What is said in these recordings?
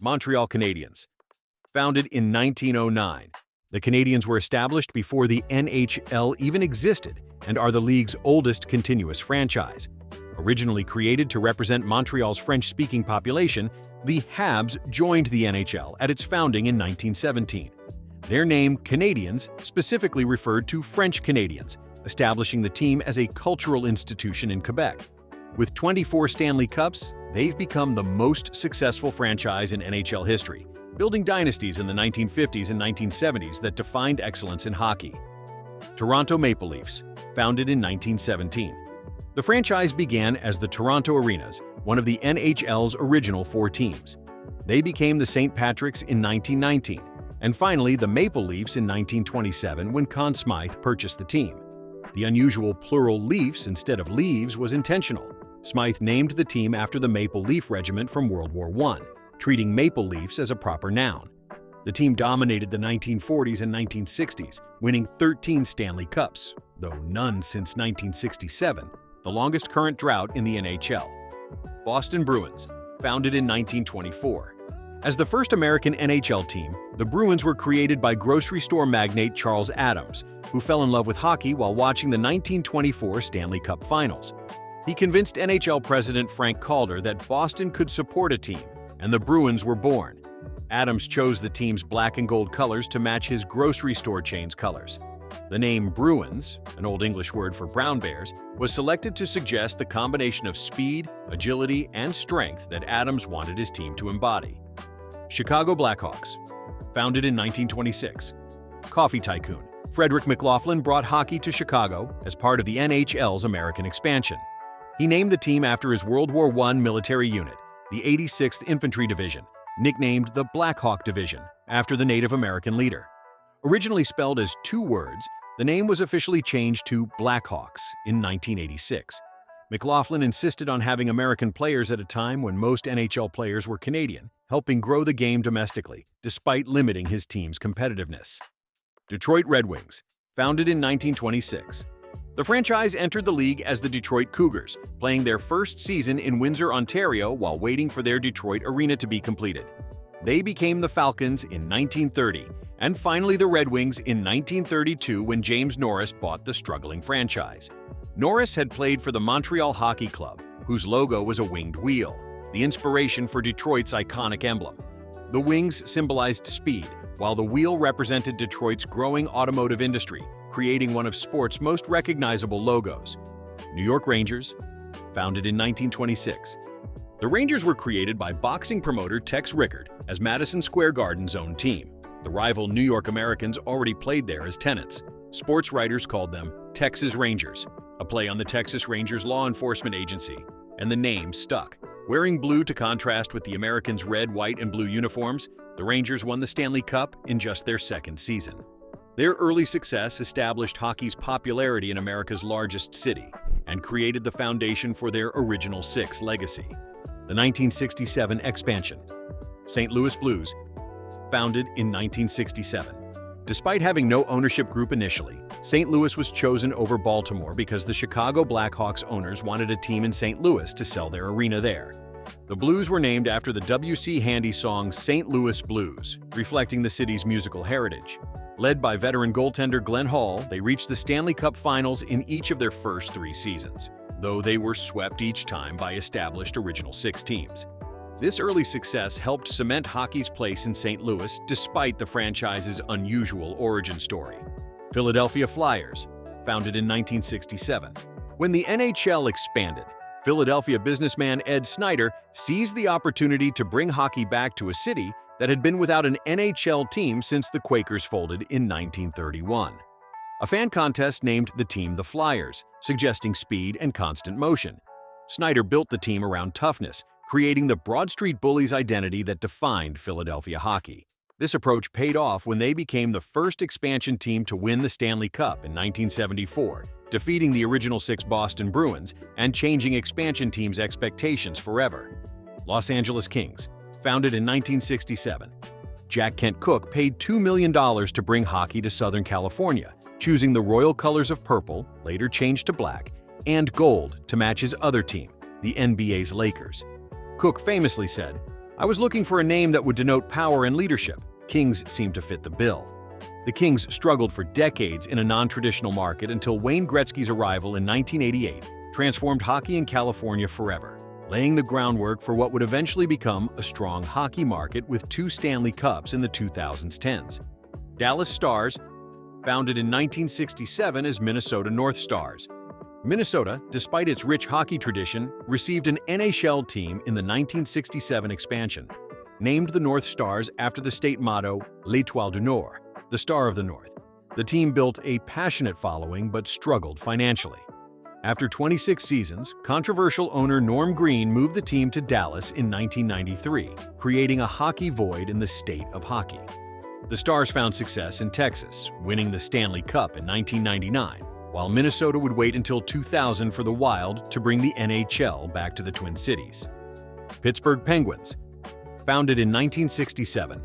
Montreal Canadiens. Founded in 1909, the Canadiens were established before the NHL even existed and are the league's oldest continuous franchise. Originally created to represent Montreal's French-speaking population, the Habs joined the NHL at its founding in 1917. Their name, Canadiens, specifically referred to French Canadians, establishing the team as a cultural institution in Quebec. With 24 Stanley Cups, they've become the most successful franchise in NHL history, building dynasties in the 1950s and 1970s that defined excellence in hockey. Toronto Maple Leafs, founded in 1917. The franchise began as the Toronto Arenas, one of the NHL's original 4 teams. They became the St. Patrick's in 1919, and finally the Maple Leafs in 1927 when Conn Smythe purchased the team. The unusual plural Leafs instead of leaves was intentional. Smythe named the team after the Maple Leaf Regiment from World War I, treating maple leafs as a proper noun. The team dominated the 1940s and 1960s, winning 13 Stanley Cups, though none since 1967, the longest current drought in the NHL. Boston Bruins, founded in 1924. As the first American NHL team, the Bruins were created by grocery store magnate Charles Adams, who fell in love with hockey while watching the 1924 Stanley Cup Finals. He convinced NHL President Frank Calder that Boston could support a team, and the Bruins were born. Adams chose the team's black and gold colors to match his grocery store chain's colors. The name Bruins, an Old English word for brown bears, was selected to suggest the combination of speed, agility, and strength that Adams wanted his team to embody. Chicago Blackhawks, founded in 1926. Coffee tycoon Frederick McLaughlin brought hockey to Chicago as part of the NHL's American expansion. He named the team after his World War I military unit, the 86th Infantry Division, nicknamed the Black Hawk Division, after the Native American leader. Originally spelled as 2 words, the name was officially changed to Blackhawks in 1986. McLaughlin insisted on having American players at a time when most NHL players were Canadian, helping grow the game domestically, despite limiting his team's competitiveness. Detroit Red Wings, founded in 1926. The franchise entered the league as the Detroit Cougars, playing their first season in Windsor, Ontario while waiting for their Detroit arena to be completed. They became the Falcons in 1930, and finally the Red Wings in 1932 when James Norris bought the struggling franchise. Norris had played for the Montreal Hockey Club, whose logo was a winged wheel, the inspiration for Detroit's iconic emblem. The wings symbolized speed, while the wheel represented Detroit's growing automotive industry, creating one of sport's most recognizable logos. New York Rangers, founded in 1926. The Rangers were created by boxing promoter Tex Rickard as Madison Square Garden's own team. The rival New York Americans already played there as tenants. Sports writers called them Texas Rangers, a play on the Texas Rangers law enforcement agency, and the name stuck. Wearing blue to contrast with the Americans' red, white, and blue uniforms, the Rangers won the Stanley Cup in just their second season. Their early success established hockey's popularity in America's largest city and created the foundation for their Original Six legacy. The 1967 expansion. St. Louis Blues, founded in 1967. Despite having no ownership group initially, St. Louis was chosen over Baltimore because the Chicago Blackhawks owners wanted a team in St. Louis to sell their arena there. The Blues were named after the W.C. Handy song St. Louis Blues, reflecting the city's musical heritage. Led by veteran goaltender Glenn Hall, they reached the Stanley Cup Finals in each of their first 3 seasons, though they were swept each time by established Original Six teams. This early success helped cement hockey's place in St. Louis despite the franchise's unusual origin story. Philadelphia Flyers, founded in 1967. When the NHL expanded, Philadelphia businessman Ed Snyder seized the opportunity to bring hockey back to a city that had been without an NHL team since the Quakers folded in 1931. A fan contest named the team the Flyers, suggesting speed and constant motion. Snyder built the team around toughness, creating the Broad Street Bullies identity that defined Philadelphia hockey. This approach paid off when they became the first expansion team to win the Stanley Cup in 1974, defeating the Original Six Boston Bruins and changing expansion teams' expectations forever. Los Angeles Kings, founded in 1967. Jack Kent Cooke paid $2 million to bring hockey to Southern California, choosing the royal colors of purple, later changed to black, and gold to match his other team, the NBA's Lakers. Cooke famously said, I was looking for a name that would denote power and leadership. Kings seemed to fit the bill. The Kings struggled for decades in a non-traditional market until Wayne Gretzky's arrival in 1988 transformed hockey in California forever, laying the groundwork for what would eventually become a strong hockey market with 2 Stanley Cups in the 2010s. Dallas Stars, founded in 1967 as Minnesota North Stars. Minnesota, despite its rich hockey tradition, received an NHL team in the 1967 expansion, named the North Stars after the state motto, L'Étoile du Nord, the Star of the North. The team built a passionate following but struggled financially. After 26 seasons, controversial owner Norm Green moved the team to Dallas in 1993, creating a hockey void in the state of hockey. The Stars found success in Texas, winning the Stanley Cup in 1999, while Minnesota would wait until 2000 for the Wild to bring the NHL back to the Twin Cities. Pittsburgh Penguins, founded in 1967.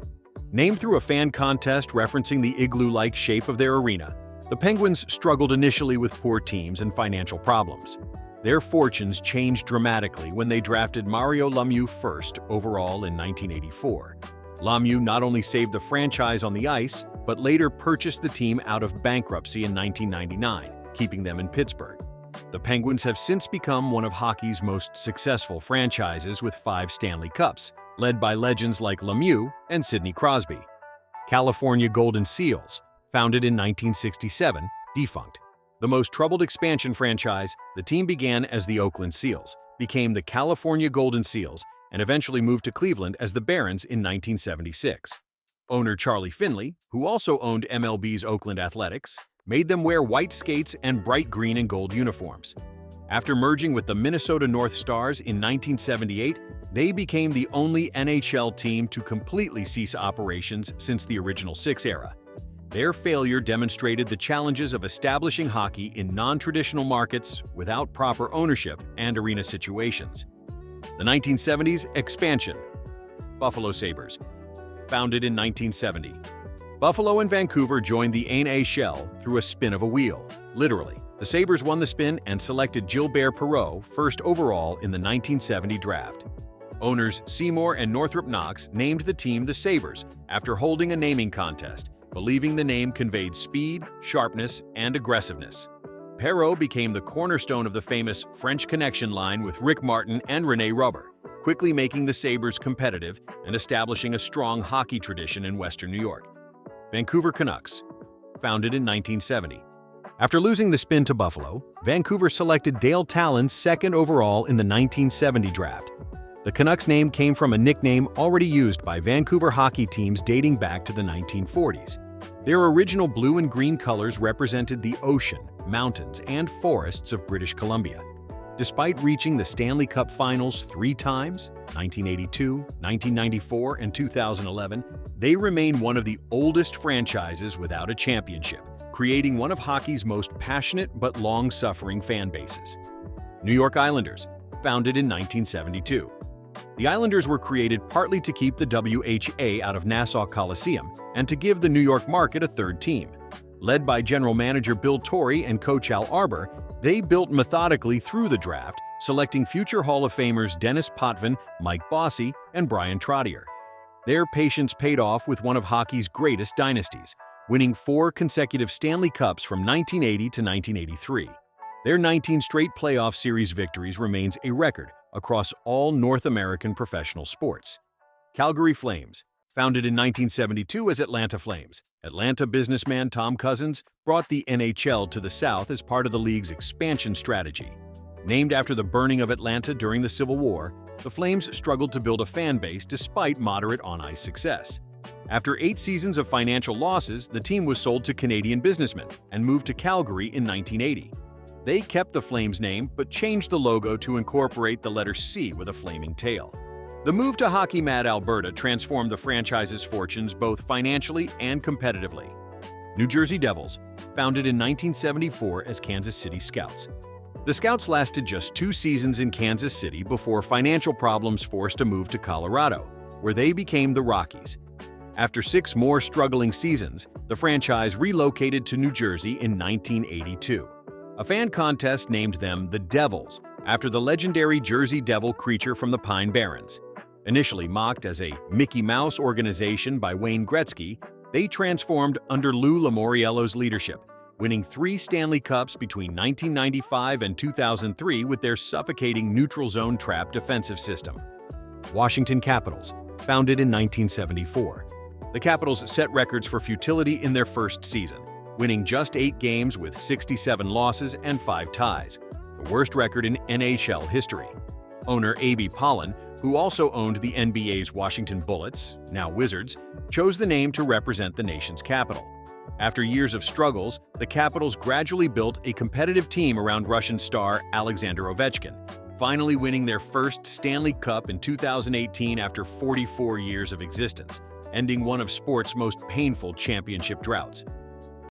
Named through a fan contest referencing the igloo-like shape of their arena, the Penguins struggled initially with poor teams and financial problems. Their fortunes changed dramatically when they drafted Mario Lemieux first overall in 1984. Lemieux not only saved the franchise on the ice, but later purchased the team out of bankruptcy in 1999, keeping them in Pittsburgh. The Penguins have since become one of hockey's most successful franchises with 5 Stanley Cups, led by legends like Lemieux and Sidney Crosby. California Golden Seals, founded in 1967, defunct. The most troubled expansion franchise, the team began as the Oakland Seals, became the California Golden Seals, and eventually moved to Cleveland as the Barons in 1976. Owner Charlie Finley, who also owned MLB's Oakland Athletics, made them wear white skates and bright green and gold uniforms. After merging with the Minnesota North Stars in 1978, they became the only NHL team to completely cease operations since the original 6 era. Their failure demonstrated the challenges of establishing hockey in non-traditional markets without proper ownership and arena situations. The 1970s expansion. Buffalo Sabres, founded in 1970. Buffalo and Vancouver joined the NHL through a spin of a wheel, literally. The Sabres won the spin and selected Gilbert Perreault first overall in the 1970 draft. Owners Seymour and Northrop Knox named the team the Sabres after holding a naming contest, believing the name conveyed speed, sharpness, and aggressiveness. Perreault became the cornerstone of the famous French Connection line with Rick Martin and René Rubber, quickly making the Sabres competitive and establishing a strong hockey tradition in Western New York. Vancouver Canucks, founded in 1970. After losing the spin to Buffalo, Vancouver selected Dale Talon's second overall in the 1970 draft. The Canucks name came from a nickname already used by Vancouver hockey teams dating back to the 1940s. Their original blue and green colors represented the ocean, mountains, and forests of British Columbia. Despite reaching the Stanley Cup Finals 3 times, 1982, 1994, and 2011, they remain one of the oldest franchises without a championship, creating one of hockey's most passionate but long-suffering fan bases. New York Islanders, founded in 1972. The Islanders were created partly to keep the WHA out of Nassau Coliseum and to give the New York market a third team. Led by general manager Bill Torrey and coach Al Arbour, they built methodically through the draft, selecting future Hall of Famers Dennis Potvin, Mike Bossy, and Brian Trottier. Their patience paid off with one of hockey's greatest dynasties, winning 4 consecutive Stanley Cups from 1980 to 1983. Their 19 straight playoff series victories remains a record across all North American professional sports. Calgary Flames, founded in 1972 as Atlanta Flames, Atlanta businessman Tom Cousins brought the NHL to the South as part of the league's expansion strategy. Named after the burning of Atlanta during the Civil War, the Flames struggled to build a fan base despite moderate on-ice success. After 8 seasons of financial losses, the team was sold to Canadian businessmen and moved to Calgary in 1980. They kept the Flames name but changed the logo to incorporate the letter C with a flaming tail. The move to Hockey Mad Alberta transformed the franchise's fortunes both financially and competitively. New Jersey Devils, founded in 1974 as Kansas City Scouts. The Scouts lasted just 2 seasons in Kansas City before financial problems forced a move to Colorado, where they became the Rockies. After 6 more struggling seasons, the franchise relocated to New Jersey in 1982. A fan contest named them the Devils, after the legendary Jersey Devil creature from the Pine Barrens. Initially mocked as a Mickey Mouse organization by Wayne Gretzky, they transformed under Lou Lamoriello's leadership, winning 3 Stanley Cups between 1995 and 2003 with their suffocating neutral zone trap defensive system. Washington Capitals, founded in 1974. The Capitals set records for futility in their first season, winning just 8 games with 67 losses and 5 ties, the worst record in NHL history. Owner A.B. Pollan, who also owned the NBA's Washington Bullets, now Wizards, chose the name to represent the nation's capital. After years of struggles, the Capitals gradually built a competitive team around Russian star Alexander Ovechkin, finally winning their first Stanley Cup in 2018 after 44 years of existence, ending one of sport's most painful championship droughts.